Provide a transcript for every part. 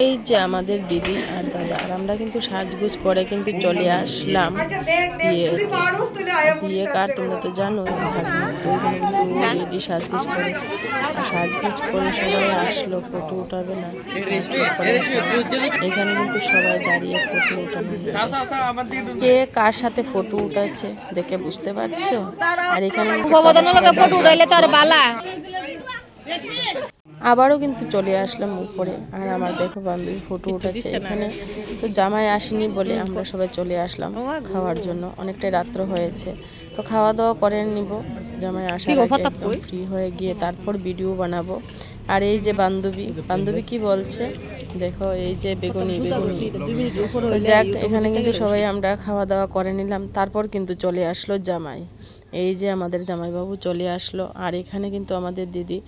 এই যে আমাদের দিদি আর দাদা আর আমরা কিন্তু সাজগুজ করে কিন্তু চলে আসলাম বিয়ে কার তোমরা তো জানো ভাগ্নি। তো এখানে কিন্তু রেডি সাজগুজ করে সবাই আসলো ফটো উঠাবে না। এখানে কিন্তু সবাই দাঁড়িয়ে ফটো উঠানো, কে কার সাথে ফটো উঠাচ্ছে দেখে বুঝতে পারছো। আর এখানে আবারও কিন্তু চলে আসলাম উপরে। আর আমার দেখো বান্ধবী ফটো উঠাচ্ছে এখানে। তো জামাই আসেনি বলে আমরা সবাই চলে আসলাম খাওয়ার জন্য। অনেকটাই রাত্র হয়েছে, তো খাওয়া দাওয়া করে নিব। জামাই আসার আগে একদম ফ্রি হয়ে গিয়ে তারপর ভিডিও বানাবো। আর এই যে বান্ধবী কি বলছে দেখো, এই যে বেগুনি। তো যাক, এখানে কিন্তু সবাই আমরা খাওয়া দাওয়া করে নিলাম। তারপর কিন্তু চলে আসলো জামাই। এই যে আমাদের জামাইবাবু চলে আসলো। আর এখানে কিন্তু আমাদের দিদি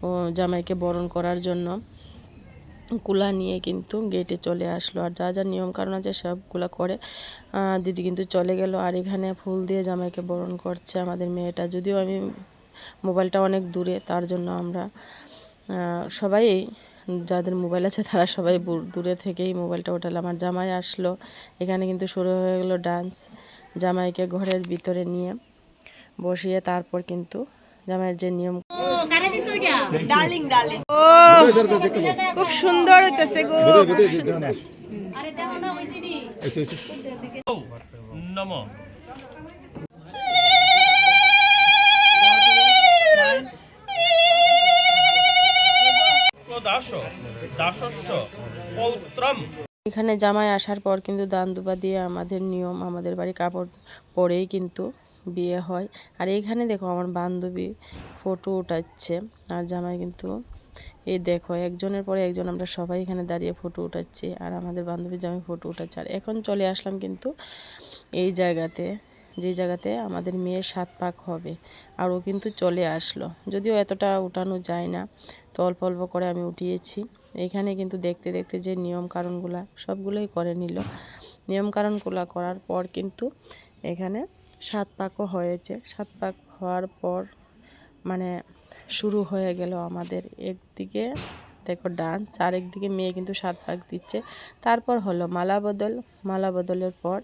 ও জামাইকে বরণ করার জন্য কুলা নিয়ে কিন্তু গেটে চলে আসলো। আর যা যা নিয়ম কারণ আছে সবগুলো করে দিদি কিন্তু চলে গেল। আর এখানে ফুল দিয়ে জামাইকে বরণ করছে আমাদের মেয়েটা। যদিও আমি মোবাইলটা অনেক দূরে, তার জন্য আমরা সবাই যাদের মোবাইল আছে তারা সবাই দূরে থেকেই মোবাইলটা ওঠালাম। আর জামাই আসলো, এখানে কিন্তু শুরু হয়ে গেল ডান্স। জামাইকে ঘরের ভিতরে নিয়ে বসিয়ে তারপর কিন্তু জামাইয়ের যে নিয়ম, খুব সুন্দর হইতেছে গো। এখানে জামাই আসার পর কিন্তু দান দুবা দিয়ে আমাদের নিয়ম, আমাদের বাড়ি কাপড় পরেই কিন্তু বিয়ে হয়। আর এইখানে দেখো আমার বান্ধবী ফটো উঠাচ্ছে আর জামাই কিন্তু এই দেখো একজনের পরে একজন আমরা সবাই এখানে দাঁড়িয়ে ফটো উঠাচ্ছি। আর আমাদের বান্ধবী জামাই ফটো উঠাচ্ছে। আর এখন চলে আসলাম কিন্তু এই জায়গাতে, যে জায়গাতে আমাদের মেয়ের 7 পাক হবে। আর ও কিন্তু চলে আসলো, যদিও এতটা উঠানো যায় না, তো অল্প অল্প করে আমি উঠিয়েছি। এখানে কিন্তু দেখতে দেখতে যে নিয়ম কারণগুলা সবগুলোই করে নিল। নিয়ম কারণগুলো করার পর কিন্তু এখানে 7 পাকও হয়েছে। 7 পাক হওয়ার পর মানে শুরু হয়ে গেল আমাদের একদিকে দেখো ডান্স, আর একদিকে মেয়ে কিন্তু 7 পাক দিচ্ছে। তারপর হলো মালা বদলের পর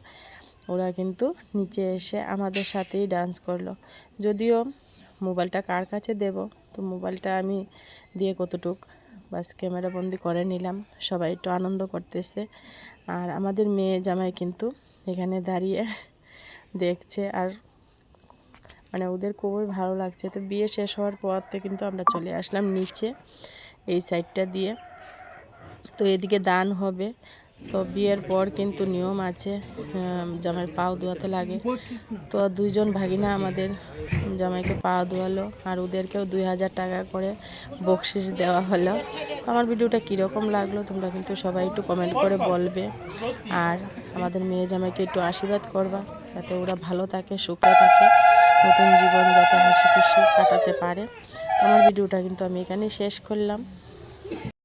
ওরা কিন্তু নিচে এসে আমাদের সাথেই ডান্স করলো। যদিও মোবাইলটা কার কাছে দেব, তো মোবাইলটা আমি দিয়ে কতটুক বাস ক্যামেরা বন্দি করে নিলাম। সবাই একটু আনন্দ করতেছে। আর আমাদের মেয়ে জামাই কিন্তু এখানে দাঁড়িয়ে দেখছে। আর মানে ওদের খুবই ভালো লাগছে। তো বিয়ে শেষ হওয়ার পর থেকে কিন্তু আমরা চলে আসলাম নিচে এই সাইডটা দিয়ে। তো এদিকে দান হবে। তো বিয়ের পর কিন্তু নিয়ম আছে, জামাইয়ের পাও ধোয়াতে লাগে। তো 2জন ভাগিনা আমাদের জামাইকে পা ধোয়ালো আর ওদেরকেও 2000 টাকা করে বকশিস দেওয়া হলো। তো আমার ভিডিওটা কীরকম লাগলো তোমরা কিন্তু সবাই একটু কমেন্ট করে বলবে। আর আমাদের মেয়ে জামাইকে একটু আশীর্বাদ করবা যাতে ওরা ভালো থাকে, সুখে থাকে, নতুন জীবন যাতে হাসি খুশি কাটাতে পারে। তো আমার ভিডিওটা কিন্তু আমি এখানেই শেষ করলাম।